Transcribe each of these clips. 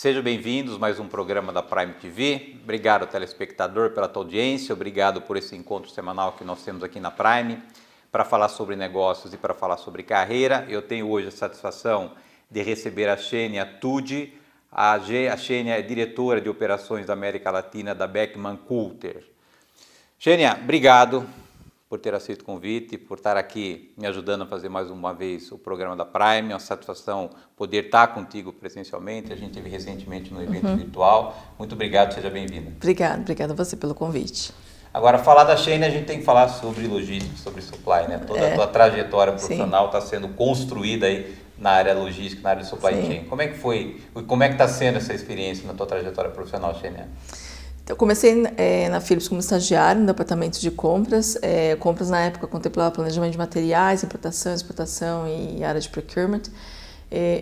Sejam bem-vindos a mais um programa da Prime TV. Obrigado, telespectador, pela tua audiência. Obrigado por esse encontro semanal que nós temos aqui na Prime para falar sobre negócios e para falar sobre carreira. Eu tenho hoje a satisfação de receber a Xenia Tudi. A Xenia é diretora de operações da América Latina da Beckman Coulter. Xenia, obrigado por ter aceito o convite, por estar aqui me ajudando a fazer mais uma vez o programa da Prime. É uma satisfação poder estar contigo presencialmente. A gente esteve recentemente no evento virtual. Muito obrigado, seja bem-vinda. Obrigada a você pelo convite. Agora, falar da Xenia, a gente tem que falar sobre logística, sobre supply, né? Toda a tua trajetória profissional está sendo construída aí na área logística, na área de supply chain. Como é que foi, como é que está sendo essa experiência na tua trajetória profissional, Xenia? Eu comecei na Philips como estagiário no departamento de compras. Compras na época contemplava planejamento de materiais, importação, exportação e área de procurement.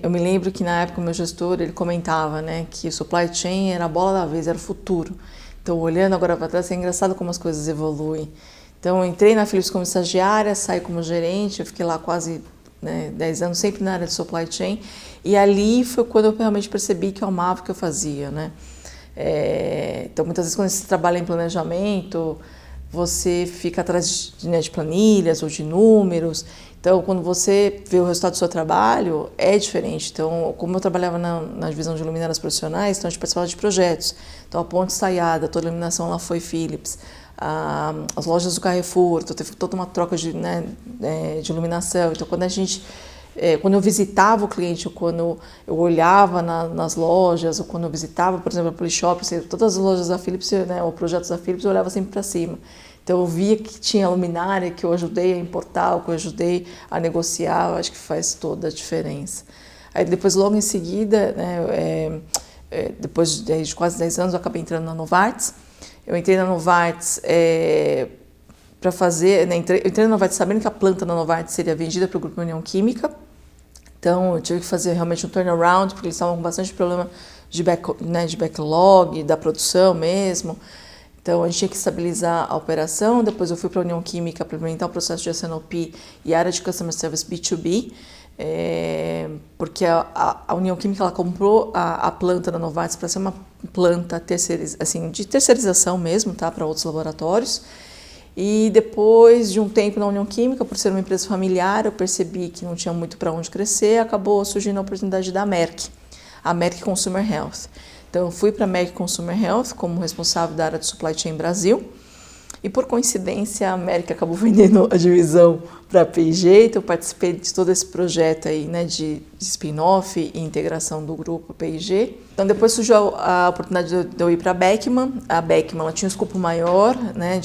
Eu me lembro que na época o meu gestor ele comentava, né, que o supply chain era a bola da vez, era o futuro. Então, olhando agora para trás, é engraçado como as coisas evoluem. Então, eu entrei na Philips como estagiária, saí como gerente, eu fiquei lá quase 10 anos, sempre na área de supply chain. E ali foi quando eu realmente percebi que eu amava o que eu fazia, né? Então, muitas vezes quando você trabalha em planejamento, você fica atrás de planilhas ou de números. Então, quando você vê o resultado do seu trabalho, é diferente. Então, como eu trabalhava na divisão de luminárias profissionais, então a gente participava de projetos. Então, a ponte estaiada, toda a iluminação lá foi Philips. As lojas do Carrefour, então teve toda uma troca de iluminação. Então, quando eu visitava o cliente, ou quando eu olhava nas lojas, ou quando eu visitava, por exemplo, a Polishop, todas as lojas da Philips, né, ou projetos da Philips, eu olhava sempre para cima. Então eu via que tinha luminária, que eu ajudei a importar, que eu ajudei a negociar, eu acho que faz toda a diferença. Aí depois, logo em seguida, né, depois de quase 10 anos, eu acabei entrando na Novartis. Eu entrei na Novartis para fazer, né, eu entrei na Novartis sabendo que a planta da Novartis seria vendida para o Grupo União Química. Então, eu tive que fazer realmente um turnaround, porque eles estavam com bastante problema de backlog, da produção mesmo. Então, a gente tinha que estabilizar a operação. Depois, eu fui para a União Química para implementar o processo de S&OP e a área de Customer Service B2B, porque a União Química ela comprou a planta da Novartis para ser uma planta de terceirização mesmo, tá, para outros laboratórios. E depois de um tempo na União Química, por ser uma empresa familiar, eu percebi que não tinha muito para onde crescer, acabou surgindo a oportunidade da Merck, a Merck Consumer Health. Então, eu fui para a Merck Consumer Health como responsável da área de Supply Chain Brasil. E, por coincidência, a Merck acabou vendendo a divisão para a P&G, então eu participei de todo esse projeto aí, né, de spin-off e integração do grupo P&G. Então, depois surgiu a oportunidade de eu ir para a Beckman. A Beckman ela tinha um escopo maior, né,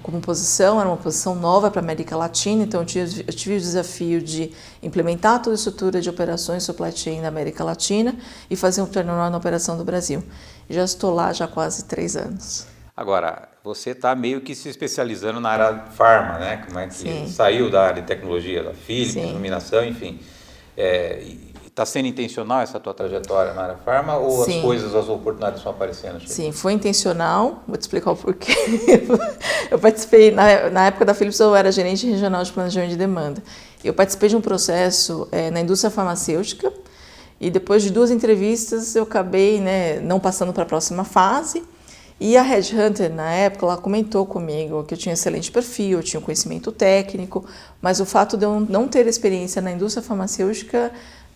como posição, era uma posição nova para a América Latina, então eu tive o desafio de implementar toda a estrutura de operações supply chain da América Latina e fazer um turnaround na operação do Brasil. Já estou lá já há quase 3 anos. Agora, você está meio que se especializando na área de farma, né? Como é que saiu da área de tecnologia, da Philips, iluminação, enfim. Está sendo intencional essa tua trajetória na área farma ou as oportunidades estão aparecendo? Sim, foi intencional. Vou te explicar o porquê. Eu participei, na época da Philips, eu era gerente regional de planejamento de demanda. Eu participei de um processo na indústria farmacêutica e depois de 2 entrevistas eu acabei, né, não passando para a próxima fase. E a Headhunter, na época, ela comentou comigo que eu tinha excelente perfil, eu tinha conhecimento técnico, mas o fato de eu não ter experiência na indústria farmacêutica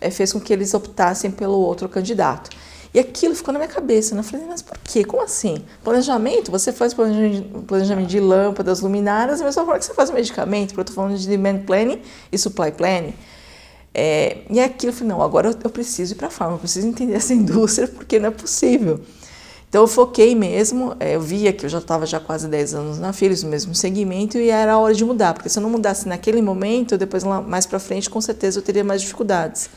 fez com que eles optassem pelo outro candidato. E aquilo ficou na minha cabeça, né? Eu falei, mas por quê? Como assim? Planejamento? Você faz planejamento de lâmpadas, luminárias, mas só fala que você faz medicamento, porque eu estou falando de demand planning e supply planning. E aquilo, eu falei, não, agora eu preciso ir para a farma, eu preciso entender essa indústria, porque não é possível. Então eu foquei mesmo, eu via que eu já estava quase 10 anos na Philips, no mesmo segmento, e era a hora de mudar, porque se eu não mudasse naquele momento, depois lá mais para frente, com certeza eu teria mais dificuldades.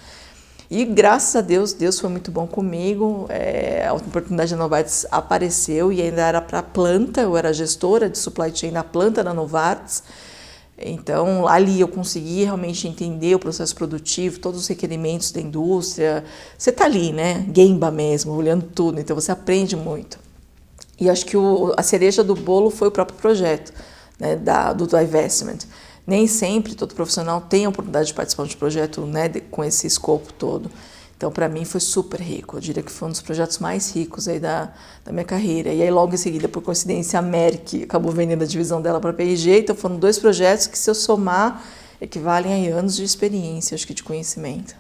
E graças a Deus, Deus foi muito bom comigo, a oportunidade da Novartis apareceu e ainda era para a planta, eu era gestora de supply chain da planta da Novartis. Então, ali eu consegui realmente entender o processo produtivo, todos os requerimentos da indústria. Você está ali, né? Gemba mesmo, olhando tudo, então você aprende muito. E acho que a cereja do bolo foi o próprio projeto, né, do divestment. Nem sempre todo profissional tem a oportunidade de participar de um projeto, né, com esse escopo todo. Então, para mim, foi super rico. Eu diria que foi um dos projetos mais ricos aí da minha carreira. E aí, logo em seguida, por coincidência, a Merck acabou vendendo a divisão dela para a P&G. Então, foram 2 projetos que, se eu somar, equivalem a anos de experiência, acho que de conhecimento.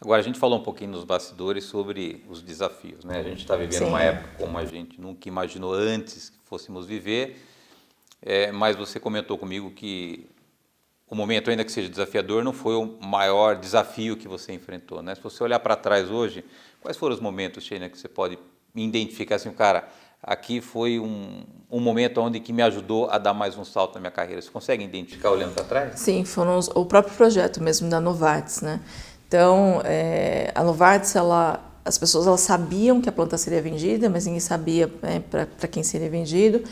Agora, a gente falou um pouquinho nos bastidores sobre os desafios, né? A gente está vivendo uma época como a gente nunca imaginou antes que fôssemos viver, mas você comentou comigo que o momento, ainda que seja desafiador, não foi o maior desafio que você enfrentou, né? Se você olhar para trás hoje, quais foram os momentos, Xenia, que você pode identificar assim, cara, aqui foi um momento onde que me ajudou a dar mais um salto na minha carreira? Você consegue identificar olhando para trás? Sim, foram o próprio projeto mesmo da Novartis, né? Então, a Novartis, as pessoas sabiam que a planta seria vendida, mas ninguém sabia, né, para quem seria vendido.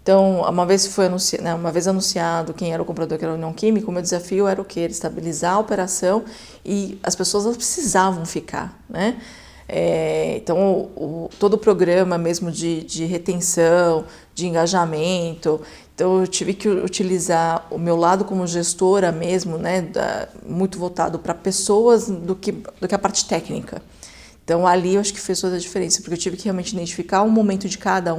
Então, uma vez anunciado quem era o comprador, que era a União Química, o meu desafio era o quê? Era estabilizar a operação e as pessoas elas precisavam ficar, né? Então, todo o programa mesmo de retenção, de engajamento, então eu tive que utilizar o meu lado como gestora mesmo, né, muito voltado para pessoas do que a parte técnica. Então ali eu acho que fez toda a diferença, porque eu tive que realmente identificar o momento de cada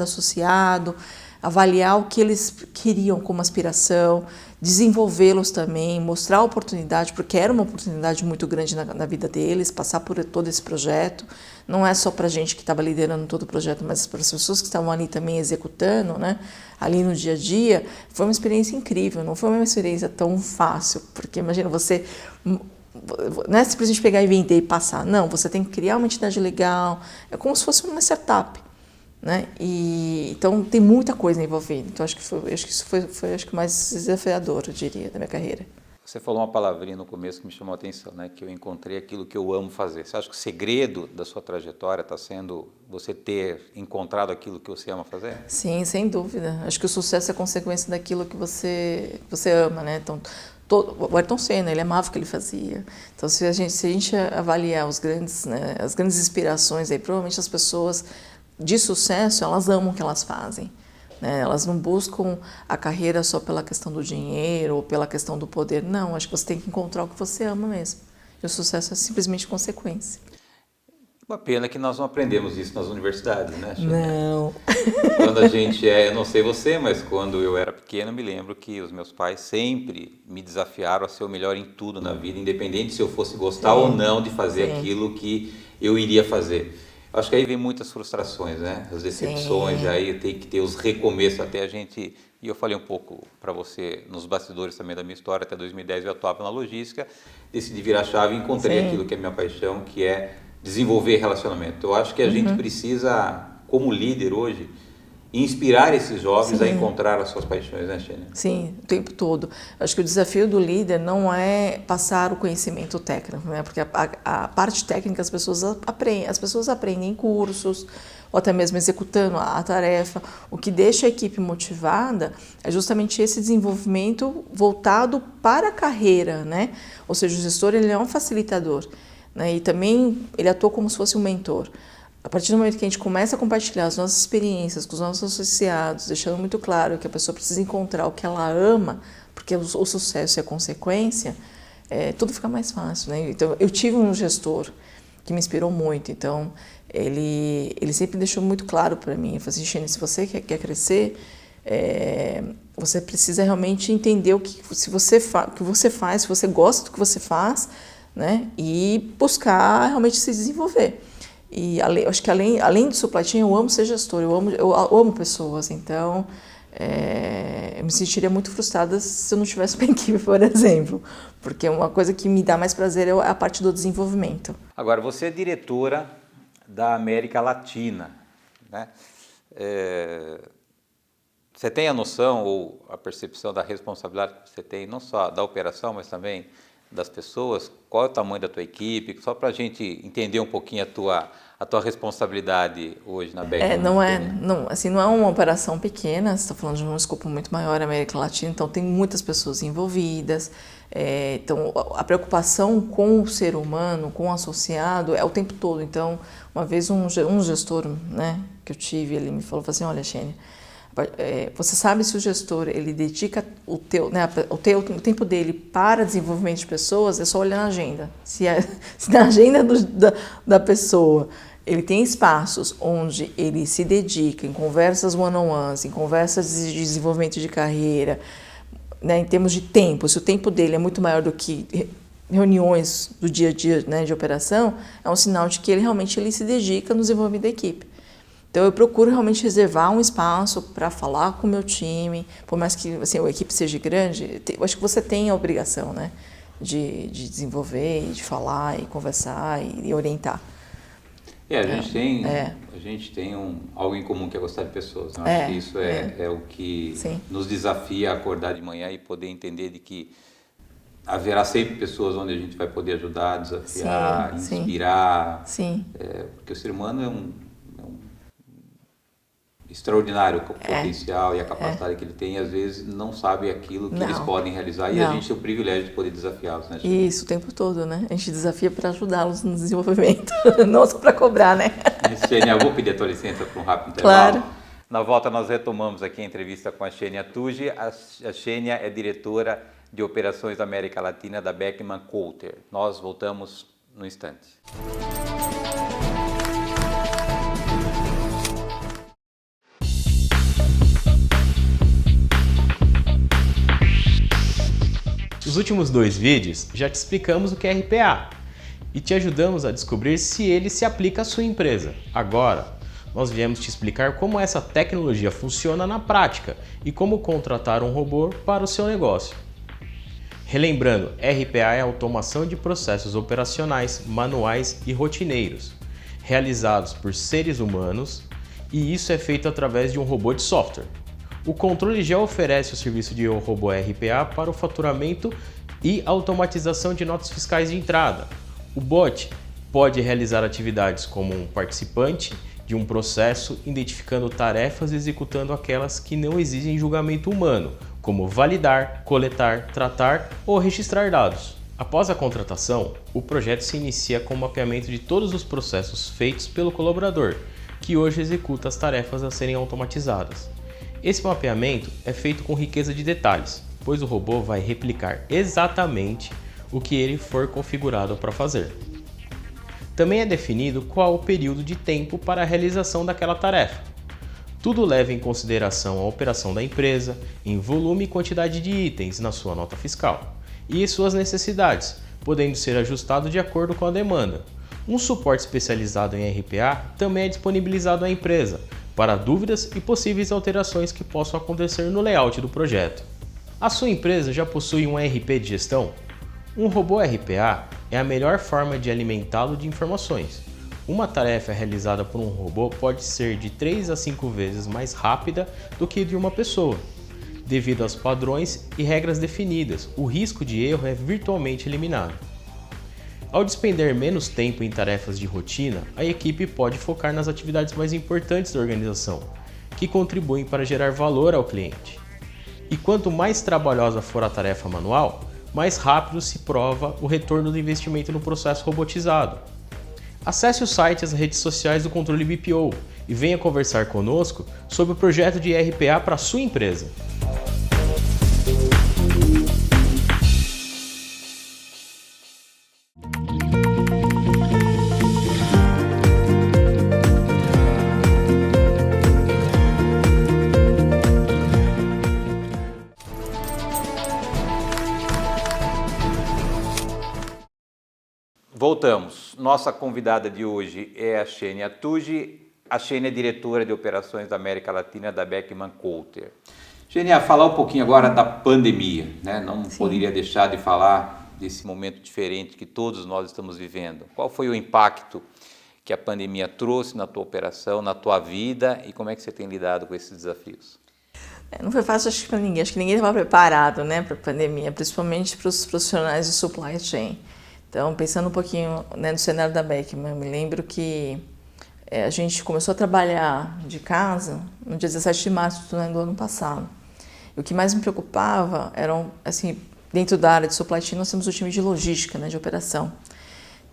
associado, avaliar o que eles queriam como aspiração, desenvolvê-los também, mostrar a oportunidade, porque era uma oportunidade muito grande na vida deles, passar por todo esse projeto. Não é só para a gente que estava liderando todo o projeto, mas para as pessoas que estavam ali também executando, né, ali no dia a dia. Foi uma experiência incrível, não foi uma experiência tão fácil, porque imagina você... Não é simplesmente pegar e vender e passar, não, você tem que criar uma entidade legal, é como se fosse uma startup, né? Então tem muita coisa envolvida, então acho que isso foi o mais desafiador, eu diria, da minha carreira. Você falou uma palavrinha no começo que me chamou a atenção, né? Que eu encontrei aquilo que eu amo fazer. Você acha que o segredo da sua trajetória está sendo você ter encontrado aquilo que você ama fazer? Sim, sem dúvida. Acho que o sucesso é consequência daquilo que você ama, né? Então, o Ayrton Senna, ele amava o que ele fazia. Então, se a gente avaliar as grandes inspirações, aí, provavelmente as pessoas de sucesso, elas amam o que elas fazem. Né? Elas não buscam a carreira só pela questão do dinheiro ou pela questão do poder. Não, acho que você tem que encontrar o que você ama mesmo. E o sucesso é simplesmente consequência. Uma pena que nós não aprendemos isso nas universidades, né? Não. Quando a gente eu não sei você, mas quando eu era pequeno, me lembro que os meus pais sempre me desafiaram a ser o melhor em tudo na vida, independente se eu fosse gostar ou não de fazer aquilo que eu iria fazer. Acho que aí vem muitas frustrações, né? As decepções, aí tem que ter os recomeços até a gente... E eu falei um pouco para você nos bastidores também da minha história, até 2010 eu atuava na logística, decidi virar a chave e encontrei aquilo que é minha paixão, que é desenvolver relacionamento. Eu acho que a gente precisa, como líder hoje, inspirar esses jovens a encontrar as suas paixões, né, Xenia? Sim, o tempo todo. Acho que o desafio do líder não é passar o conhecimento técnico, né? Porque a parte técnica as pessoas aprendem em cursos, ou até mesmo executando a tarefa. O que deixa a equipe motivada é justamente esse desenvolvimento voltado para a carreira, né? Ou seja, o gestor ele é um facilitador, né? E também ele atua como se fosse um mentor. A partir do momento que a gente começa a compartilhar as nossas experiências com os nossos associados, deixando muito claro que a pessoa precisa encontrar o que ela ama, porque o sucesso é a consequência, tudo fica mais fácil, né? Então, eu tive um gestor que me inspirou muito, então ele sempre deixou muito claro para mim, ele falou assim, Xenia, se você quer crescer, você precisa realmente entender o que você faz, se você gosta do que você faz, né? E buscar realmente se desenvolver. E acho que além do supply chain, eu amo ser gestor, eu amo pessoas, então eu me sentiria muito frustrada se eu não tivesse uma equipe, por exemplo, porque uma coisa que me dá mais prazer é a parte do desenvolvimento. Agora, você é diretora da América Latina, né? Você tem a noção ou a percepção da responsabilidade que você tem, não só da operação, mas também das pessoas? Qual é o tamanho da tua equipe? Só para a gente entender um pouquinho a tua responsabilidade hoje na BEC. Não é uma operação pequena, você está falando de um escopo muito maior, América Latina, então tem muitas pessoas envolvidas. Então a preocupação com o ser humano, com o associado, é o tempo todo. Então, uma vez um gestor, né, que eu tive, ele me falou assim, olha, Xenia, Você sabe se o gestor ele dedica o tempo dele para desenvolvimento de pessoas, é só olhar na agenda. Se na agenda da pessoa ele tem espaços onde ele se dedica em conversas one-on-ones, em conversas de desenvolvimento de carreira, né, em termos de tempo, se o tempo dele é muito maior do que reuniões do dia a dia, né, de operação, é um sinal de que ele se dedica no desenvolvimento da equipe. Então eu procuro realmente reservar um espaço para falar com o meu time, por mais que assim, a equipe seja grande, eu acho que você tem a obrigação, né, de desenvolver, de falar e conversar e orientar. A gente tem algo em comum que é gostar de pessoas. Eu acho que isso é o que nos desafia a acordar de manhã e poder entender de que haverá sempre pessoas onde a gente vai poder ajudar, desafiar, inspirar. Sim. Porque o ser humano é um extraordinário com o potencial e a capacidade que ele tem, e às vezes não sabe aquilo que eles podem realizar, e a gente tem o privilégio de poder desafiá-los, né? Isso, o tempo todo, né? A gente desafia para ajudá-los no desenvolvimento, não só para cobrar, né? Xenia, eu vou pedir a tua licença para um rápido intervalo. Claro. Na volta nós retomamos aqui a entrevista com a Xenia Tuji. A Xenia é diretora de operações da América Latina da Beckman Coulter. Nós voltamos no instante. Nos últimos 2 vídeos, já te explicamos o que é RPA e te ajudamos a descobrir se ele se aplica à sua empresa. Agora, nós viemos te explicar como essa tecnologia funciona na prática e como contratar um robô para o seu negócio. Relembrando, RPA é a automação de processos operacionais, manuais e rotineiros, realizados por seres humanos, e isso é feito através de um robô de software. O controle já oferece o serviço de robô RPA para o faturamento e automatização de notas fiscais de entrada. O bot pode realizar atividades como um participante de um processo, identificando tarefas e executando aquelas que não exigem julgamento humano, como validar, coletar, tratar ou registrar dados. Após a contratação, o projeto se inicia com o mapeamento de todos os processos feitos pelo colaborador, que hoje executa as tarefas a serem automatizadas. Esse mapeamento é feito com riqueza de detalhes, pois o robô vai replicar exatamente o que ele for configurado para fazer. Também é definido qual o período de tempo para a realização daquela tarefa. Tudo leva em consideração a operação da empresa, em volume e quantidade de itens na sua nota fiscal, e suas necessidades, podendo ser ajustado de acordo com a demanda. Um suporte especializado em RPA também é disponibilizado à empresa, para dúvidas e possíveis alterações que possam acontecer no layout do projeto. A sua empresa já possui um ERP de gestão? Um robô RPA é a melhor forma de alimentá-lo de informações. Uma tarefa realizada por um robô pode ser de 3 a 5 vezes mais rápida do que de uma pessoa. Devido aos padrões e regras definidas, o risco de erro é virtualmente eliminado. Ao despender menos tempo em tarefas de rotina, a equipe pode focar nas atividades mais importantes da organização, que contribuem para gerar valor ao cliente. E quanto mais trabalhosa for a tarefa manual, mais rápido se prova o retorno do investimento no processo robotizado. Acesse o site e as redes sociais do Controle BPO e venha conversar conosco sobre o projeto de RPA para a sua empresa. Voltamos. Nossa convidada de hoje é a Xenia Tuji. A Xenia é diretora de operações da América Latina da Beckman Coulter. Xenia, falar um pouquinho agora da pandemia, né? Não poderia deixar de falar desse momento diferente que todos nós estamos vivendo. Qual foi o impacto que a pandemia trouxe na tua operação, na tua vida, e como é que você tem lidado com esses desafios? Não foi fácil, acho que para ninguém. Acho que ninguém estava preparado, né, para a pandemia, principalmente para os profissionais de supply chain. Então, pensando um pouquinho, né, no cenário da Beckman, eu me lembro que a gente começou a trabalhar de casa no dia 17 de março do ano passado. E o que mais me preocupava eram, assim, dentro da área de supply chain, nós temos o time de logística, né, de operação.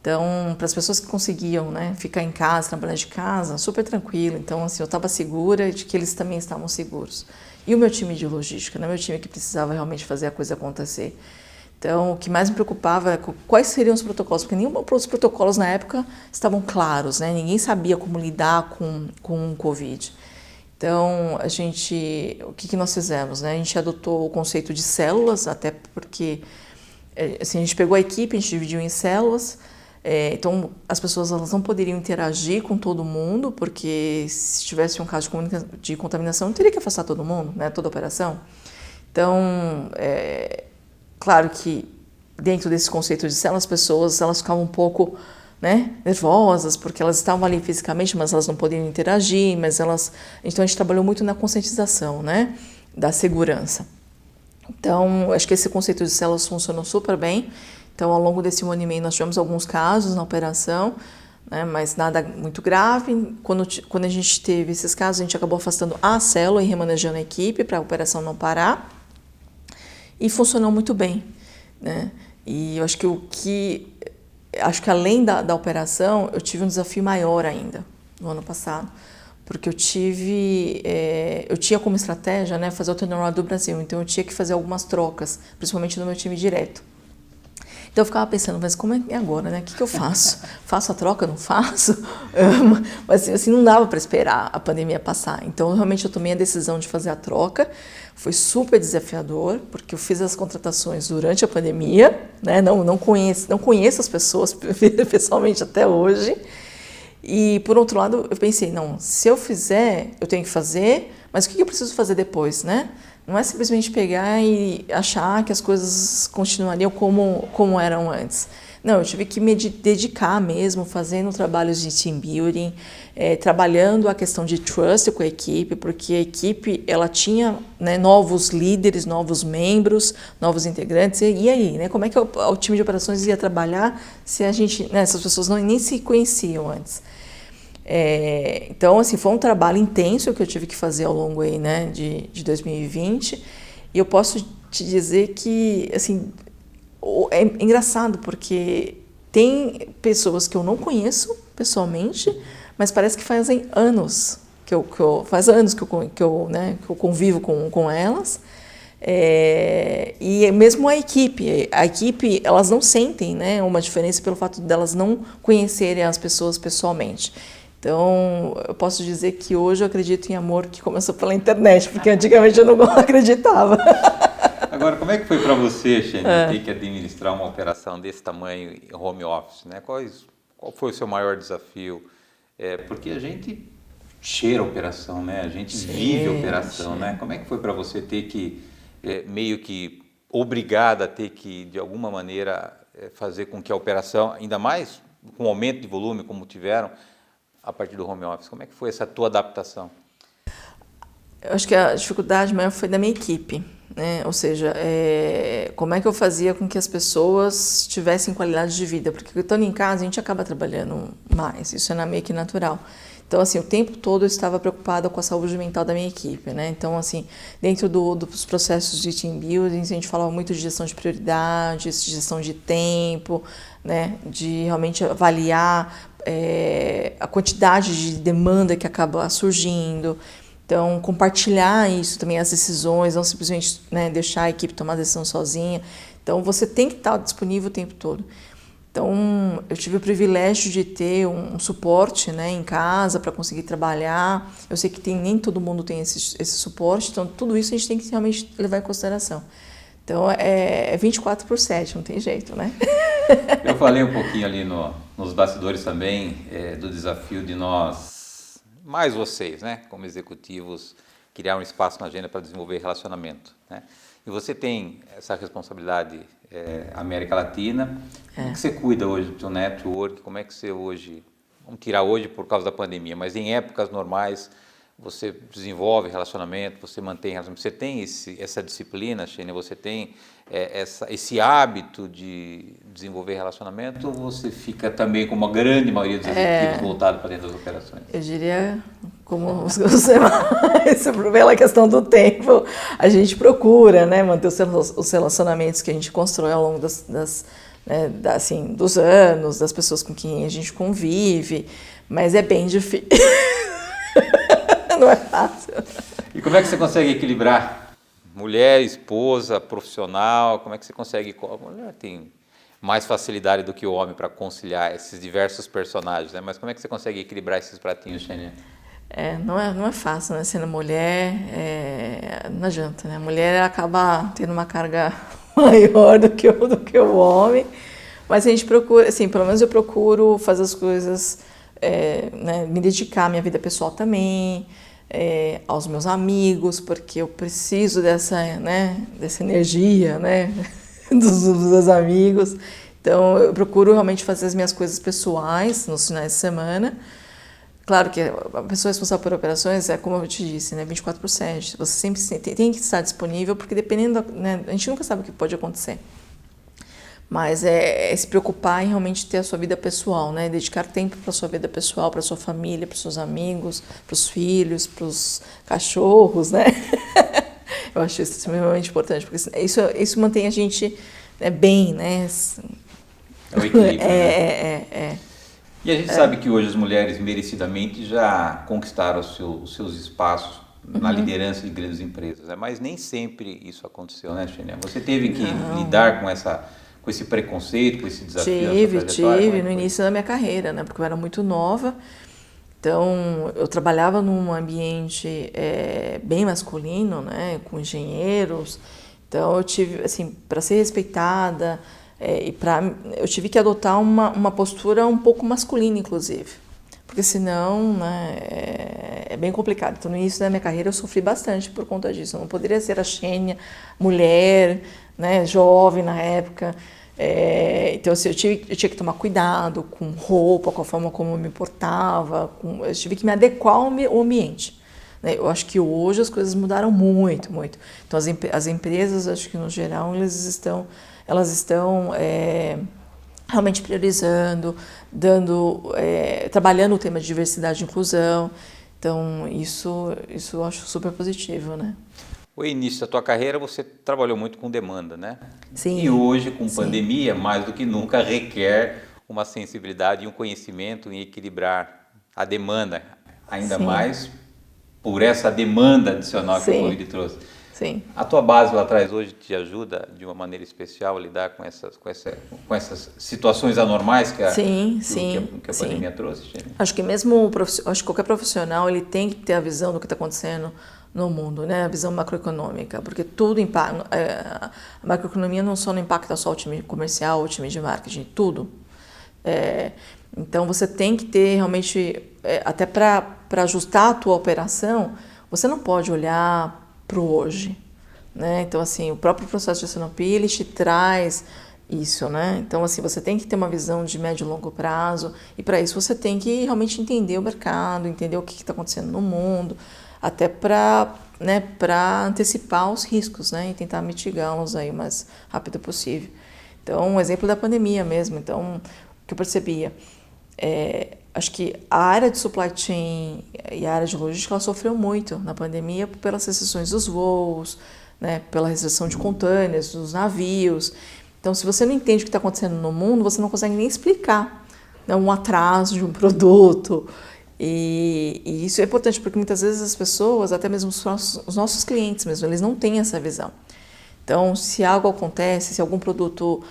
Então, para as pessoas que conseguiam, né, ficar em casa, trabalhar de casa, super tranquilo. Então, assim, eu estava segura de que eles também estavam seguros. E o meu time de logística, né, meu time que precisava realmente fazer a coisa acontecer. Então, o que mais me preocupava era quais seriam os protocolos, porque nenhum dos protocolos na época estavam claros, né? Ninguém sabia como lidar com o Covid. Então, o que nós fizemos, né? A gente adotou o conceito de células, até porque assim, a gente pegou a equipe, a gente dividiu em células, então as pessoas elas não poderiam interagir com todo mundo, porque se tivesse um caso de contaminação, teria que afastar todo mundo, né? Toda a operação. Então, claro que dentro desse conceito de célula, as pessoas elas ficavam um pouco, né, nervosas, porque elas estavam ali fisicamente, mas elas não podiam interagir, então a gente trabalhou muito na conscientização, né, da segurança. Então, acho que esse conceito de células funcionou super bem. Então, ao longo desse 1 ano e meio, nós tivemos alguns casos na operação, né, mas nada muito grave. Quando a gente teve esses casos, a gente acabou afastando a célula e remanejando a equipe para a operação não parar. E funcionou muito bem, né? E eu acho que acho que além da operação, eu tive um desafio maior ainda no ano passado, porque eu tinha como estratégia, né, fazer o turnaround do Brasil, então eu tinha que fazer algumas trocas, principalmente no meu time direto. Então eu ficava pensando, mas como é agora, né? O que eu faço? Faço a troca? Não faço? Mas assim, não dava para esperar a pandemia passar. Então realmente eu tomei a decisão de fazer a troca. Foi super desafiador, porque eu fiz as contratações durante a pandemia, né? Não conheço as pessoas pessoalmente até hoje. E por outro lado, eu pensei, não, se eu fizer, eu tenho que fazer, mas o que eu preciso fazer depois, né? Não é simplesmente pegar e achar que as coisas continuariam como eram antes. Não, eu tive que me dedicar mesmo, fazendo trabalhos de team building, trabalhando a questão de trust com a equipe, porque a equipe ela tinha, né, novos líderes, novos membros, novos integrantes. E aí, né, como é que o time de operações ia trabalhar se a gente, né, essas pessoas nem se conheciam antes? Então, assim, foi um trabalho intenso que eu tive que fazer ao longo aí, né, de 2020, e eu posso te dizer que, assim, é engraçado porque tem pessoas que eu não conheço pessoalmente, mas parece que fazem anos que eu convivo com elas, e mesmo a equipe, elas não sentem, né, uma diferença pelo fato delas não conhecerem as pessoas pessoalmente. Então, eu posso dizer que hoje eu acredito em amor que começou pela internet, porque antigamente eu não acreditava. Agora, como é que foi para você, Xene, ter que administrar uma operação desse tamanho em home office, né? Qual foi o seu maior desafio? Porque a gente cheira a operação, né? A gente vive a operação, né? Como é que foi para você ter que, meio que obrigada a ter que, de alguma maneira, fazer com que a operação, ainda mais com o aumento de volume como tiveram, a partir do home office? Como é que foi essa tua adaptação? Eu acho que a dificuldade maior foi da minha equipe, né? Ou seja, como é que eu fazia com que as pessoas tivessem qualidade de vida? Porque estando em casa, a gente acaba trabalhando mais, isso é meio que natural. Então, assim, o tempo todo eu estava preocupada com a saúde mental da minha equipe, né? Então, assim, dentro dos processos de team building, a gente falava muito de gestão de prioridades, de gestão de tempo, né? De realmente avaliar a quantidade de demanda que acaba surgindo. Então, compartilhar isso também, as decisões, não simplesmente, né, deixar a equipe tomar a decisão sozinha. Então, você tem que estar disponível o tempo todo. Então, eu tive o privilégio de ter um suporte, né, em casa para conseguir trabalhar. Eu sei que nem todo mundo tem esse suporte, então tudo isso a gente tem que realmente levar em consideração. Então, é 24/7, não tem jeito, né? Eu falei um pouquinho ali nos bastidores também do desafio de nós, mais vocês, né, como executivos, criar um espaço na agenda para desenvolver relacionamento, né? E você tem essa responsabilidade América Latina. Como é que você cuida hoje do seu network? Como é que você hoje, vamos tirar hoje por causa da pandemia, mas em épocas normais você desenvolve relacionamento, você mantém relacionamento, você tem essa disciplina, Xene, você tem esse hábito de desenvolver relacionamento, ou você fica também, como a grande maioria dos executivos, voltado para dentro das operações? Eu diria, como você mais, pela questão do tempo, a gente procura, né, manter os relacionamentos que a gente constrói ao longo das né, assim, dos anos, das pessoas com quem a gente convive, mas é bem difícil. Não é fácil. E como é que você consegue equilibrar mulher, esposa, profissional? Como é que você consegue? A mulher tem mais facilidade do que o homem para conciliar esses diversos personagens, né? Mas como é que você consegue equilibrar esses pratinhos, Xenia? Não é fácil, né? Sendo mulher, não adianta, né? A mulher acaba tendo uma carga maior do que o homem, mas a gente procura, assim, pelo menos eu procuro fazer as coisas, né, me dedicar à minha vida pessoal também, aos meus amigos, porque eu preciso dessa energia, né, dos amigos. Então, eu procuro realmente fazer as minhas coisas pessoais nos finais de semana. Claro que a pessoa responsável por operações é, como eu te disse, né, 24/7. Você sempre tem que estar disponível, porque dependendo, né, a gente nunca sabe o que pode acontecer. Mas é se preocupar em realmente ter a sua vida pessoal, né? Dedicar tempo para a sua vida pessoal, para a sua família, para os seus amigos, para os filhos, para os cachorros, né? Eu acho isso extremamente importante, porque isso mantém a gente, né, bem, né? É o equilíbrio, né? E a gente sabe que hoje as mulheres merecidamente já conquistaram os seus espaços na liderança de grandes empresas, né? Mas nem sempre isso aconteceu, né, Xenia? Você teve que lidar com esse preconceito, com esse desafio? Tive no início da minha carreira, né? Porque eu era muito nova. Então, eu trabalhava num ambiente bem masculino, né? Com engenheiros. Então, eu tive, assim, para ser respeitada, eu tive que adotar uma postura um pouco masculina, inclusive. Porque senão, né, é bem complicado. Então, no início da minha carreira, eu sofri bastante por conta disso. Eu não poderia ser a Xenia, mulher, né, jovem na época. Então, assim, eu tinha que tomar cuidado com roupa, com a forma como eu me portava. Eu tive que me adequar ao ambiente. Né? Eu acho que hoje as coisas mudaram muito, muito. Então, as empresas, acho que no geral, elas estão realmente priorizando, trabalhando o tema de diversidade e inclusão. Então, isso eu acho super positivo, né? O início da tua carreira, você trabalhou muito com demanda, né? Sim. E hoje, com pandemia, mais do que nunca, requer uma sensibilidade e um conhecimento em equilibrar a demanda, ainda mais por essa demanda adicional que o Covid trouxe. Sim. A tua base lá atrás hoje te ajuda de uma maneira especial a lidar com essas situações anormais que a pandemia trouxe? Acho que acho que qualquer profissional ele tem que ter a visão do que está acontecendo no mundo, né? A visão macroeconômica, porque tudo impacta. A macroeconomia não impacta só o time comercial, o time de marketing, tudo. Então você tem que ter realmente, até para ajustar a tua operação, você não pode olhar para o hoje, né? Então, assim, o próprio processo de S&OP, ele te traz isso, né? Então, assim, você tem que ter uma visão de médio e longo prazo, e para isso você tem que realmente entender o mercado, entender o que está acontecendo no mundo, até para antecipar os riscos, né? E tentar mitigá-los aí o mais rápido possível. Então, um exemplo da pandemia mesmo. Então, o que eu percebia, acho que a área de supply chain e a área de logística ela sofreu muito na pandemia pelas restrições dos voos, né, pela restrição de contêineres, dos navios. Então, se você não entende o que está acontecendo no mundo, você não consegue nem explicar, né, um atraso de um produto. E isso é importante porque muitas vezes as pessoas, até mesmo os nossos clientes mesmo, eles não têm essa visão. Então, se algo acontece, se algum produto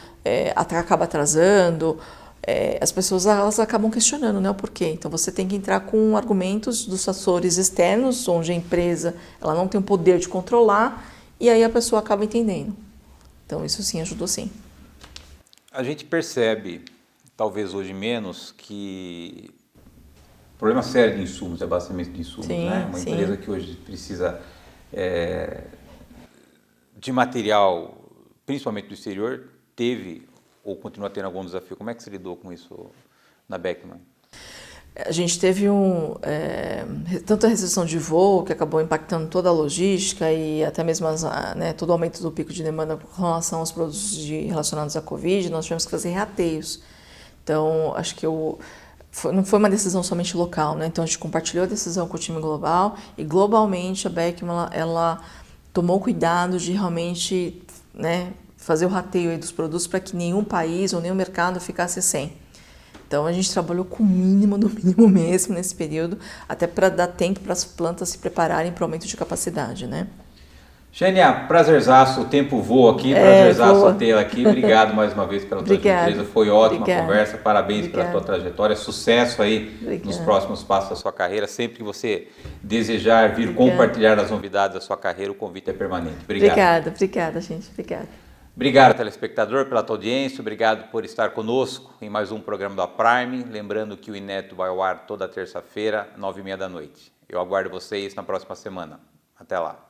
acaba atrasando, as pessoas elas acabam questionando, né, o porquê. Então você tem que entrar com argumentos dos fatores externos, onde a empresa ela não tem o poder de controlar, e aí a pessoa acaba entendendo. Então isso sim ajudou sim. A gente percebe, talvez hoje menos, que o problema sério de insumos, abastecimento de insumos, né? Uma empresa que hoje precisa de material, principalmente do exterior, teve ou continua tendo algum desafio? Como é que você lidou com isso na Beckman? A gente teve tanto a restrição de voo, que acabou impactando toda a logística e até mesmo todo o aumento do pico de demanda com relação aos produtos relacionados à Covid, nós tivemos que fazer reateios. Então, acho que não foi uma decisão somente local, né? Então, a gente compartilhou a decisão com o time global e, globalmente, a Beckman ela tomou cuidado de realmente, né, fazer o rateio aí dos produtos para que nenhum país ou nenhum mercado ficasse sem. Então a gente trabalhou com o mínimo do mínimo mesmo nesse período, até para dar tempo para as plantas se prepararem para o aumento de capacidade, né? Xênia, prazerzaço, o tempo voa aqui, prazerzaço tê-la aqui. Obrigado mais uma vez pela tua gentileza, foi ótima a conversa, parabéns pela tua trajetória, sucesso aí nos próximos passos da sua carreira. Sempre que você desejar vir compartilhar as novidades da sua carreira, o convite é permanente. Obrigado. Obrigada, gente. Obrigada. Obrigado, telespectador, pela tua audiência, obrigado por estar conosco em mais um programa da Prime. Lembrando que o Inédito vai ao ar toda terça-feira, 9h30 da noite. Eu aguardo vocês na próxima semana. Até lá.